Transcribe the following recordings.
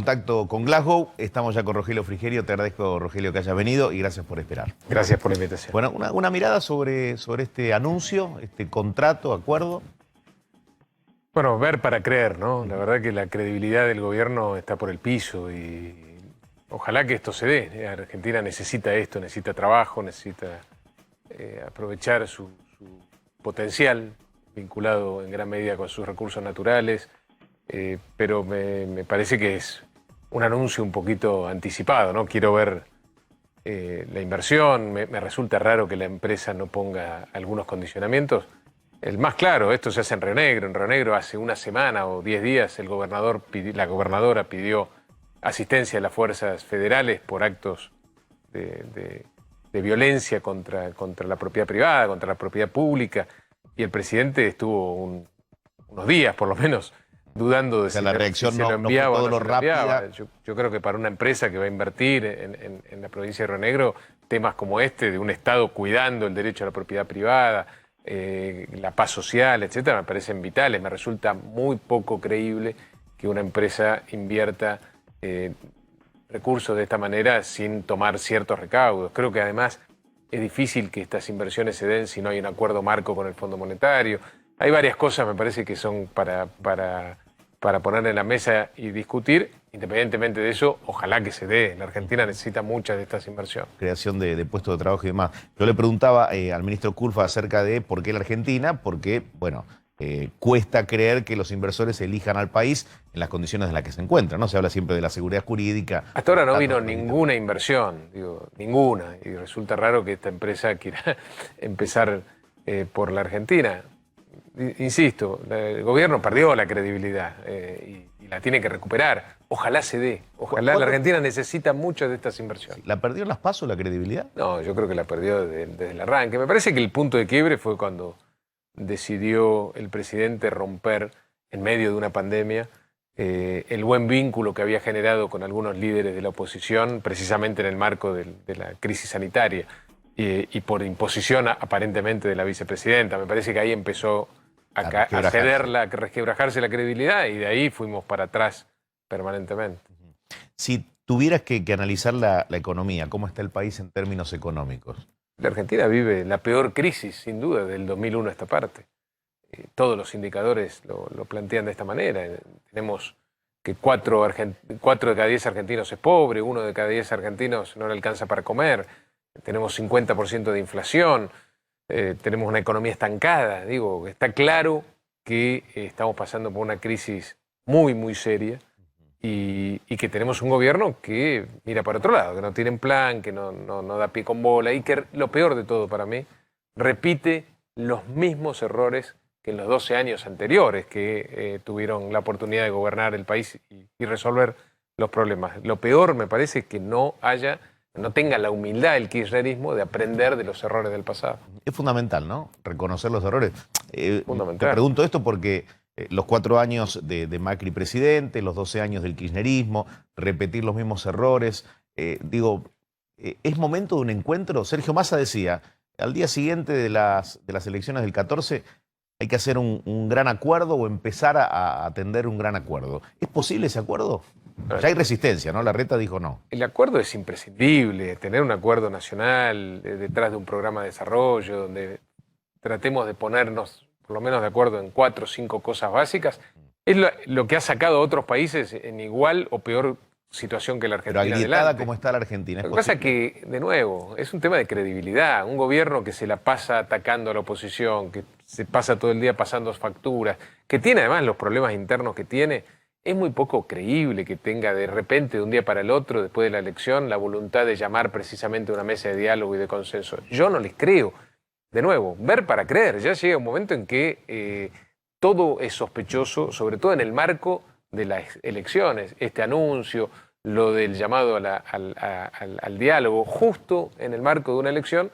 contacto con Glasgow. Estamos ya con Rogelio Frigerio. Te agradezco, Rogelio, que hayas venido y gracias por esperar. Gracias por la invitación. Bueno, una mirada sobre este anuncio, este contrato, acuerdo. Bueno, ver para creer, ¿no? La verdad que la credibilidad del gobierno está por el piso y ojalá que esto se dé. Argentina necesita esto, necesita trabajo, necesita aprovechar su potencial vinculado en gran medida con sus recursos naturales, pero me parece que es un anuncio un poquito anticipado, ¿no? Quiero ver la inversión, me resulta raro que la empresa no ponga algunos condicionamientos. El más claro, esto se hace en Río Negro. En Río Negro hace una semana o 10 días la gobernadora pidió asistencia a las fuerzas federales por actos de violencia contra la propiedad privada, contra la propiedad pública, y el presidente estuvo unos días, por lo menos, dudando de si la reacción se lo enviaba no fue todo o no lo rápida. Yo creo que para una empresa que va a invertir en la provincia de Río Negro, temas como este, de un Estado cuidando el derecho a la propiedad privada, la paz social, etcétera, me parecen vitales. Me resulta muy poco creíble que una empresa invierta recursos de esta manera sin tomar ciertos recaudos. Creo que además es difícil que estas inversiones se den si no hay un acuerdo marco con el Fondo Monetario. Hay varias cosas, me parece, que son para poner en la mesa y discutir. Independientemente de eso, ojalá que se dé. La Argentina necesita muchas de estas inversiones. Creación de puestos de trabajo y demás. Yo le preguntaba al ministro Culfas acerca de por qué la Argentina, porque, bueno, cuesta creer que los inversores elijan al país en las condiciones en las que se encuentran, ¿no? Se habla siempre de la seguridad jurídica. Hasta ahora no vino ninguna inversión, digo, ninguna. Y resulta raro que esta empresa quiera empezar por la Argentina. Insisto, el gobierno perdió la credibilidad y la tiene que recuperar. Ojalá se dé. Ojalá. La Argentina necesita muchas de estas inversiones. ¿La perdió en las PASO la credibilidad? No, yo creo que la perdió desde el arranque. Me parece que el punto de quiebre fue cuando decidió el presidente romper, en medio de una pandemia, el buen vínculo que había generado con algunos líderes de la oposición, precisamente en el marco de la crisis sanitaria y por imposición aparentemente de la vicepresidenta. Me parece que ahí empezó a resquebrajarse la credibilidad y de ahí fuimos para atrás permanentemente. Si tuvieras que analizar la economía, ¿cómo está el país en términos económicos? La Argentina vive la peor crisis, sin duda, del 2001 a esta parte. Todos los indicadores lo plantean de esta manera. Tenemos que 4 de cada 10 argentinos es pobre, 1 de cada 10 argentinos no le alcanza para comer, tenemos 50% de inflación, tenemos una economía estancada. Digo, está claro que estamos pasando por una crisis muy, muy seria y que tenemos un gobierno que mira para otro lado, que no tiene plan, que no da pie con bola y que, lo peor de todo para mí, repite los mismos errores que en los 12 años anteriores que tuvieron la oportunidad de gobernar el país y resolver los problemas. Lo peor me parece que no tenga la humildad el kirchnerismo de aprender de los errores del pasado. Es fundamental, ¿no? Reconocer los errores. Fundamental. Te pregunto esto porque los 4 años de Macri presidente, los 12 años del kirchnerismo, repetir los mismos errores. ¿Es momento de un encuentro? Sergio Massa decía, al día siguiente de las elecciones del 14 hay que hacer un gran acuerdo o empezar a atender un gran acuerdo. ¿Es posible ese acuerdo? Ya hay resistencia, ¿no? Larreta dijo no. El acuerdo es imprescindible, tener un acuerdo nacional detrás de un programa de desarrollo donde tratemos de ponernos por lo menos de acuerdo en 4 o 5 cosas básicas, es lo que ha sacado a otros países en igual o peor situación que la Argentina. Pero agrietada como está la Argentina. Lo que pasa es que, de nuevo, es un tema de credibilidad. Un gobierno que se la pasa atacando a la oposición, que se pasa todo el día pasando facturas, que tiene además los problemas internos que tiene, es muy poco creíble que tenga de repente, de un día para el otro, después de la elección, la voluntad de llamar precisamente a una mesa de diálogo y de consenso. Yo no les creo. De nuevo, ver para creer. Ya llega un momento en que todo es sospechoso, sobre todo en el marco de las elecciones. Este anuncio, lo del llamado al diálogo, justo en el marco de una elección,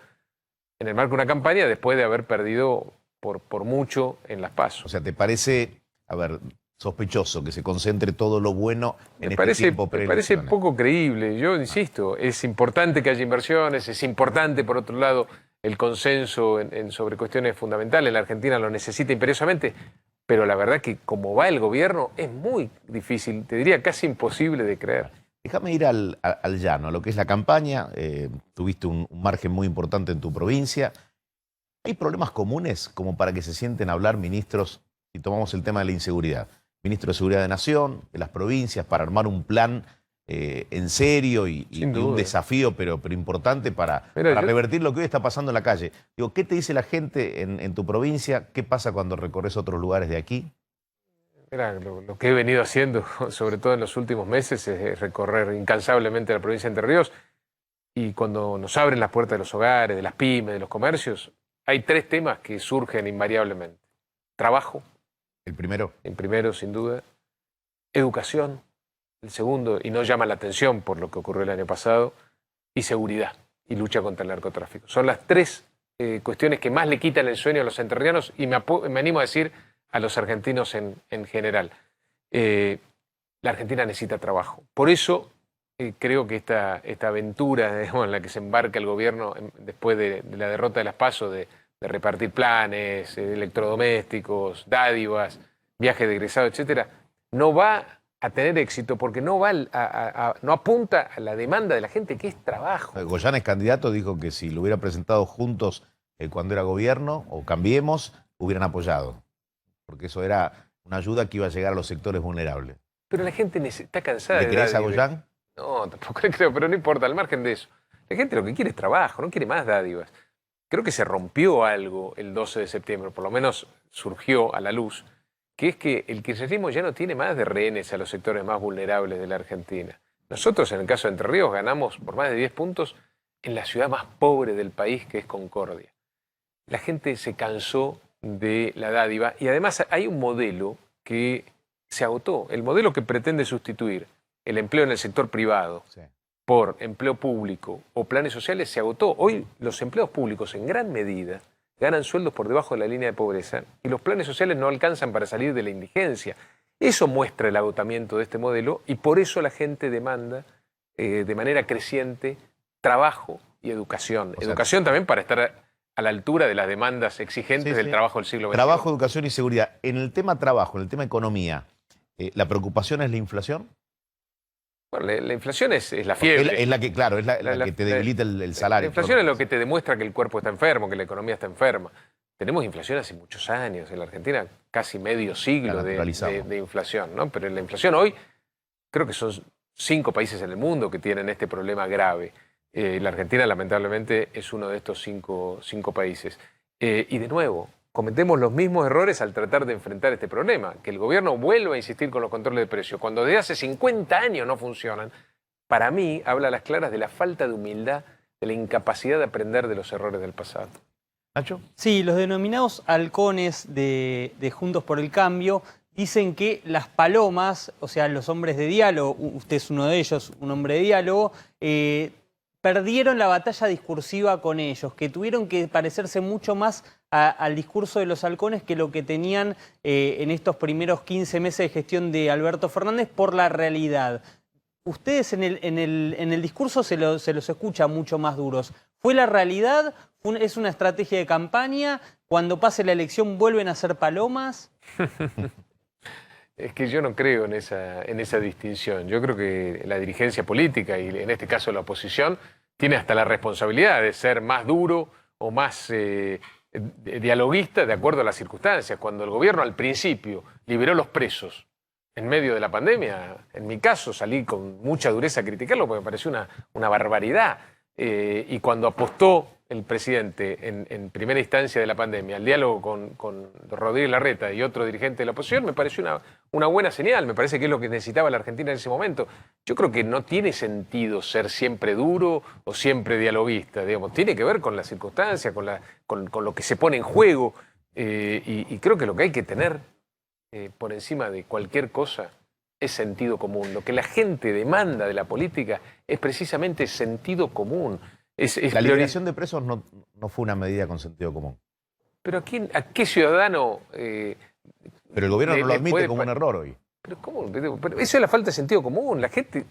en el marco de una campaña, después de haber perdido por mucho en las PASO. O sea, ¿te parece, sospechoso que se concentre todo lo bueno en este tiempo preelecciones? Me parece poco creíble. Yo insisto, es importante que haya inversiones, es importante, por otro lado, el consenso sobre cuestiones fundamentales. La Argentina lo necesita imperiosamente, pero la verdad que como va el gobierno es muy difícil, te diría casi imposible de creer. Déjame ir al llano, a lo que es la campaña. Tuviste un margen muy importante en tu provincia. ¿Hay problemas comunes como para que se sienten a hablar ministros, si tomamos el tema de la inseguridad? Ministro de Seguridad de Nación, de las provincias, para armar un plan en serio y Sin un duda. desafío, pero importante Mira, para yo- revertir lo que hoy está pasando en la calle. Digo, ¿qué te dice la gente en tu provincia? ¿Qué pasa cuando recorres otros lugares de aquí? Mira, lo que he venido haciendo, sobre todo en los últimos meses, es recorrer incansablemente la provincia de Entre Ríos. Y cuando nos abren las puertas de los hogares, de las pymes, de los comercios, hay tres temas que surgen invariablemente. Trabajo, El primero. en primero, sin duda. Educación, el segundo, y no llama la atención por lo que ocurrió el año pasado. Y seguridad, y lucha contra el narcotráfico. Son las tres cuestiones que más le quitan el sueño a los entrerrianos y me animo a decir a los argentinos en general. La Argentina necesita trabajo. Por eso creo que esta aventura, digamos, en la que se embarca el gobierno después de la derrota de las PASO, de repartir planes, electrodomésticos, dádivas, viajes de egresado, etcétera, no va a tener éxito porque no apunta a la demanda de la gente, que es trabajo. Goyán es candidato, dijo que si lo hubiera presentado juntos cuando era gobierno o Cambiemos, hubieran apoyado. Porque eso era una ayuda que iba a llegar a los sectores vulnerables. Pero la gente está cansada ¿Le de crees a dádivas. Goyán? No, tampoco le creo, pero no importa, al margen de eso. La gente lo que quiere es trabajo, no quiere más dádivas. Creo que se rompió algo el 12 de septiembre, por lo menos surgió a la luz, que es que el kirchnerismo ya no tiene más de rehenes a los sectores más vulnerables de la Argentina. Nosotros, en el caso de Entre Ríos, ganamos por más de 10 puntos en la ciudad más pobre del país, que es Concordia. La gente se cansó de la dádiva y además hay un modelo que se agotó, el modelo que pretende sustituir el empleo en el sector privado Sí. por empleo público o planes sociales se agotó. Hoy los empleos públicos en gran medida ganan sueldos por debajo de la línea de pobreza y los planes sociales no alcanzan para salir de la indigencia. Eso muestra el agotamiento de este modelo y por eso la gente demanda de manera creciente trabajo y educación. O sea, Educación también para estar a la altura de las demandas exigentes Sí, del sí. trabajo del siglo XXI. Trabajo, educación y seguridad. En el tema trabajo, en el tema economía, ¿la preocupación es la inflación? Bueno, la inflación es la Porque fiebre. es la que, claro, es la que te debilita el salario. La inflación es lo que te demuestra que el cuerpo está enfermo, que la economía está enferma. Tenemos inflación hace muchos años en la Argentina, casi medio siglo La naturalizamos. de inflación, ¿no? Pero la inflación hoy, creo que son 5 países en el mundo que tienen este problema grave. La Argentina, lamentablemente, es uno de estos cinco países. Y de nuevo, cometemos los mismos errores al tratar de enfrentar este problema, que el gobierno vuelva a insistir con los controles de precios, cuando desde hace 50 años no funcionan. Para mí, habla a las claras de la falta de humildad, de la incapacidad de aprender de los errores del pasado. ¿Nacho? Sí, los denominados halcones de Juntos por el Cambio dicen que las palomas, o sea, los hombres de diálogo, usted es uno de ellos, un hombre de diálogo, perdieron la batalla discursiva con ellos, que tuvieron que parecerse mucho más al discurso de los halcones que lo que tenían en estos primeros 15 meses de gestión de Alberto Fernández por la realidad. Ustedes en el discurso se los escucha mucho más duros. ¿Fue la realidad? ¿Es una estrategia de campaña? ¿Cuando pase la elección vuelven a ser palomas? Es que yo no creo en esa distinción. Yo creo que la dirigencia política, y en este caso la oposición, tiene hasta la responsabilidad de ser más duro o más dialoguista de acuerdo a las circunstancias. Cuando el gobierno al principio liberó los presos en medio de la pandemia, en mi caso salí con mucha dureza a criticarlo porque me pareció una barbaridad. Y cuando apostó el presidente en primera instancia de la pandemia al diálogo con Rodríguez Larreta y otro dirigente de la oposición, me pareció una buena señal, me parece que es lo que necesitaba la Argentina en ese momento. Yo creo que no tiene sentido ser siempre duro o siempre dialoguista, digamos. Tiene que ver con las circunstancias, con lo que se pone en juego, y creo que lo que hay que tener por encima de cualquier cosa es sentido común. Lo que la gente demanda de la política es precisamente sentido común. La liberación de presos no fue una medida con sentido común. Pero ¿a qué ciudadano? Pero el gobierno no lo admite como un error hoy. Pero ¿cómo? Pero eso es la falta de sentido común. La gente,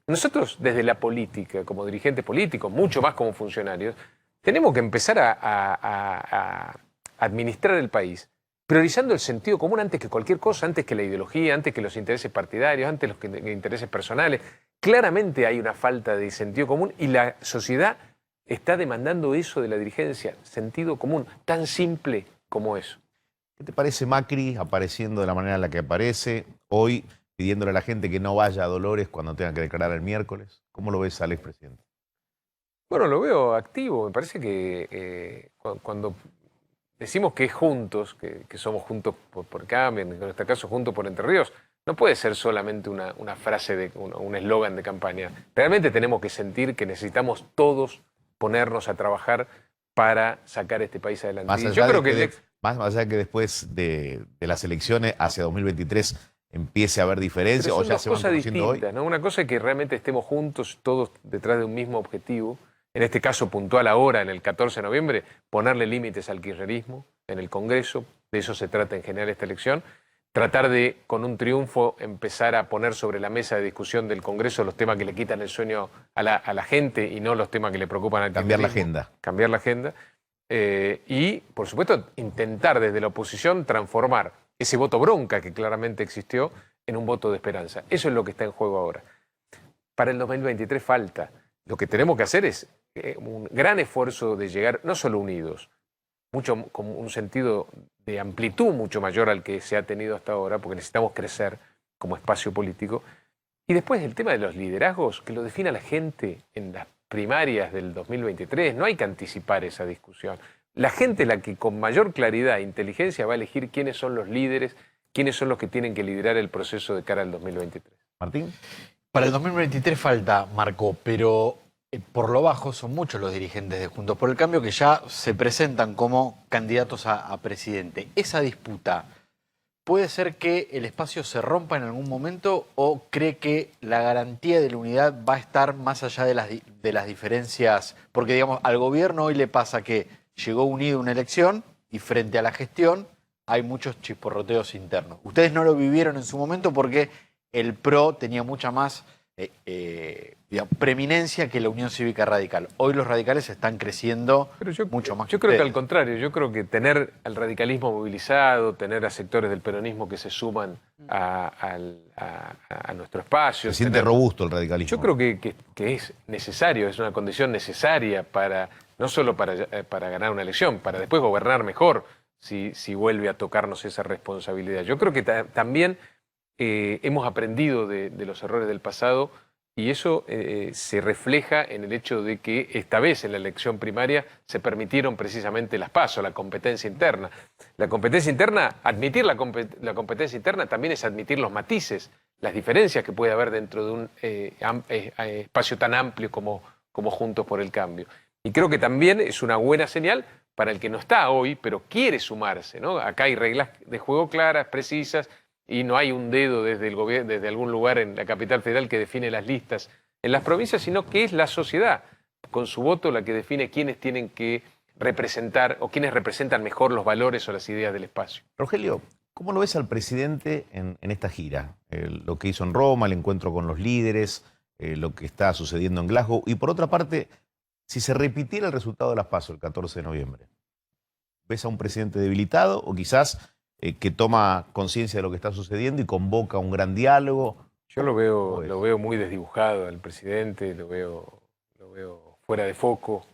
nosotros desde la política, como dirigentes políticos, mucho más como funcionarios, tenemos que empezar a administrar el país priorizando el sentido común antes que cualquier cosa, antes que la ideología, antes que los intereses partidarios, antes que los intereses personales. Claramente hay una falta de sentido común y la sociedad está demandando eso de la dirigencia, sentido común, tan simple como eso. ¿Qué te parece Macri apareciendo de la manera en la que aparece hoy, pidiéndole a la gente que no vaya a Dolores cuando tenga que declarar el miércoles? ¿Cómo lo ves al expresidente? Bueno, lo veo activo. Me parece que cuando decimos que es juntos, que somos juntos por cambio, en este caso juntos por Entre Ríos, no puede ser solamente una frase, un eslogan de campaña. Realmente tenemos que sentir que necesitamos todos ponernos a trabajar para sacar este país adelante. Más Y allá yo creo de que más allá de que después de las elecciones hacia 2023 empiece a haber diferencias pero o son ya dos se van cosas conociendo hoy. distintas, ¿no? Una cosa es que realmente estemos juntos, todos detrás de un mismo objetivo. En este caso puntual ahora, en el 14 de noviembre, ponerle límites al kirchnerismo en el Congreso. De eso se trata en general esta elección. Tratar de, con un triunfo, empezar a poner sobre la mesa de discusión del Congreso los temas que le quitan el sueño a la gente y no los temas que le preocupan al Cambiar la kirchnerismo. agenda. Cambiar la agenda. Y, por supuesto, intentar desde la oposición transformar ese voto bronca que claramente existió en un voto de esperanza. Eso es lo que está en juego ahora. Para el 2023 falta. Lo que tenemos que hacer es un gran esfuerzo de llegar, no solo unidos, con un sentido de amplitud mucho mayor al que se ha tenido hasta ahora, porque necesitamos crecer como espacio político. Y después el tema de los liderazgos, que lo defina la gente en las primarias del 2023. No hay que anticipar esa discusión. La gente es la que con mayor claridad e inteligencia va a elegir quiénes son los líderes, quiénes son los que tienen que liderar el proceso de cara al 2023. Martín. Para el 2023 falta, Marco, pero por lo bajo son muchos los dirigentes de Juntos por el Cambio que ya se presentan como candidatos a presidente. Esa disputa, ¿puede ser que el espacio se rompa en algún momento o cree que la garantía de la unidad va a estar más allá de las diferencias? Porque, digamos, al gobierno hoy le pasa que llegó unido a una elección y frente a la gestión hay muchos chisporroteos internos. Ustedes no lo vivieron en su momento porque el PRO tenía mucha más preeminencia que la Unión Cívica Radical. Hoy los radicales están creciendo mucho más. Yo creo que al contrario, yo creo que tener al radicalismo movilizado, tener a sectores del peronismo que se suman a nuestro espacio. Se siente robusto el radicalismo. Yo creo que es necesario, es una condición necesaria para no solo para ganar una elección, para después gobernar mejor si vuelve a tocarnos esa responsabilidad. Yo creo que también hemos aprendido de los errores del pasado y eso se refleja en el hecho de que esta vez en la elección primaria se permitieron precisamente las PASO, la competencia interna. La competencia interna, admitir la competencia interna también es admitir los matices, las diferencias que puede haber dentro de un espacio tan amplio como Juntos por el Cambio. Y creo que también es una buena señal para el que no está hoy, pero quiere sumarse, ¿no? Acá hay reglas de juego claras, precisas, y no hay un dedo desde el gobierno, desde algún lugar en la capital federal que define las listas en las provincias, sino que es la sociedad, con su voto, la que define quiénes tienen que representar o quiénes representan mejor los valores o las ideas del espacio. Rogelio, ¿cómo lo ves al presidente en esta gira? Lo que hizo en Roma, el encuentro con los líderes, lo que está sucediendo en Glasgow. Y por otra parte, si se repitiera el resultado de las PASO el 14 de noviembre, ¿ves a un presidente debilitado o quizás que toma conciencia de lo que está sucediendo y convoca un gran diálogo? Yo lo veo muy desdibujado al presidente, lo veo fuera de foco.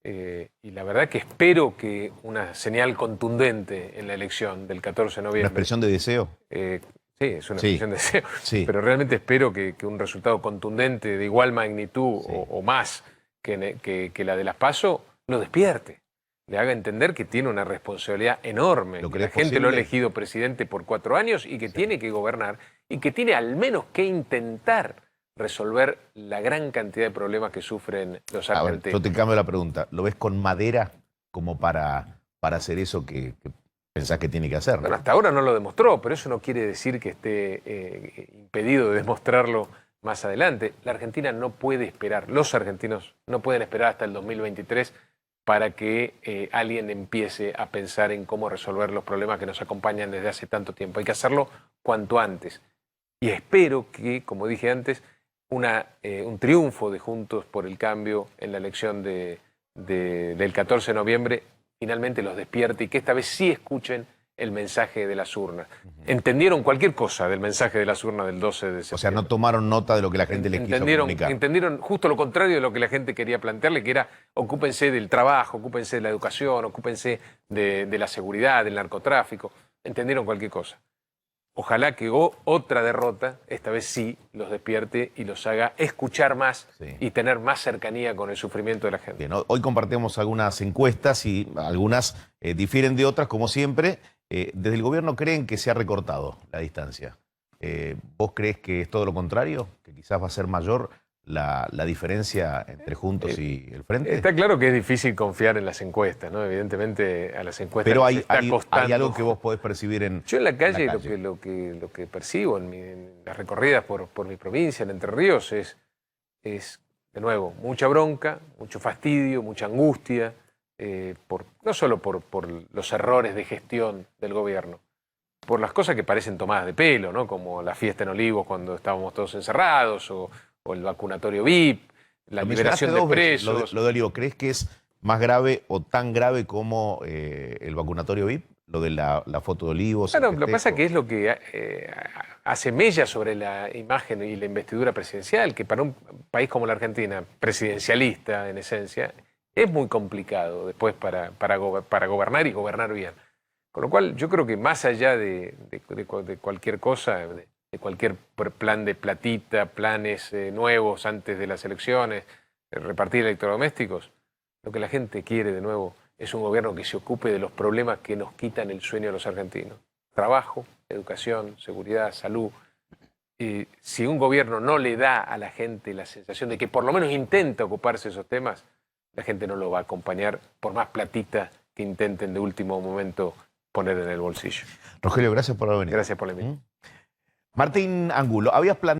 Y la verdad que espero que una señal contundente en la elección del 14 de noviembre. ¿Una expresión de deseo? Sí, es una expresión de deseo. Sí. Pero realmente espero que un resultado contundente de igual magnitud o más que la de las PASO lo despierte. Le haga entender que tiene una responsabilidad enorme. Que la gente lo ha elegido presidente por 4 años y que tiene que gobernar y que tiene al menos que intentar resolver la gran cantidad de problemas que sufren los argentinos. Yo te cambio la pregunta. ¿Lo ves con madera como para hacer eso que pensás que tiene que hacer? Bueno, hasta ahora no lo demostró, pero eso no quiere decir que esté impedido de demostrarlo más adelante. La Argentina no puede esperar, los argentinos no pueden esperar hasta el 2023 para que alguien empiece a pensar en cómo resolver los problemas que nos acompañan desde hace tanto tiempo. Hay que hacerlo cuanto antes. Y espero que, como dije antes, un triunfo de Juntos por el Cambio en la elección del 14 de noviembre finalmente los despierte y que esta vez sí escuchen el mensaje de las urnas. Entendieron cualquier cosa del mensaje de las urnas del 12 de septiembre. O sea, no tomaron nota de lo que la gente les quiso comunicar. Entendieron justo lo contrario de lo que la gente quería plantearle, que era ocúpense del trabajo, ocúpense de la educación, ocúpense de la seguridad, del narcotráfico. Entendieron cualquier cosa. Ojalá que otra derrota, esta vez sí, los despierte y los haga escuchar más y tener más cercanía con el sufrimiento de la gente. Bien, hoy compartimos algunas encuestas y algunas difieren de otras, como siempre. Desde el gobierno creen que se ha recortado la distancia. ¿Vos crees que es todo lo contrario? ¿Que quizás va a ser mayor la diferencia entre Juntos y el Frente? Está claro que es difícil confiar en las encuestas, ¿no? Evidentemente a las encuestas Pero les está costando. hay algo que vos podés percibir en Yo en la calle, la calle. lo que percibo en las recorridas por mi provincia, en Entre Ríos, es, de nuevo, mucha bronca, mucho fastidio, mucha angustia, no solo por los errores de gestión del gobierno, por las cosas que parecen tomadas de pelo, ¿no? Como la fiesta en Olivos cuando estábamos todos encerrados, o el vacunatorio VIP, la Lo liberación mencionaste de dos veces, presos. lo de Olivo, ¿crees que es más grave o tan grave como el vacunatorio VIP? Lo de la foto de Olivos. Claro, el lo que pasa es festejo. que es lo que hace mella sobre la imagen y la investidura presidencial, que para un país como la Argentina, presidencialista en esencia, es muy complicado después para gobernar y gobernar bien. Con lo cual, yo creo que más allá de cualquier cosa, de cualquier plan de platita, planes nuevos antes de las elecciones, repartir electrodomésticos, lo que la gente quiere de nuevo es un gobierno que se ocupe de los problemas que nos quitan el sueño a los argentinos. Trabajo, educación, seguridad, salud. Si un gobierno no le da a la gente la sensación de que por lo menos intenta ocuparse de esos temas, la gente no lo va a acompañar por más platita que intenten de último momento poner en el bolsillo. Rogelio, gracias por haber venido. Gracias por la invitación. Martín Angulo, habías planteado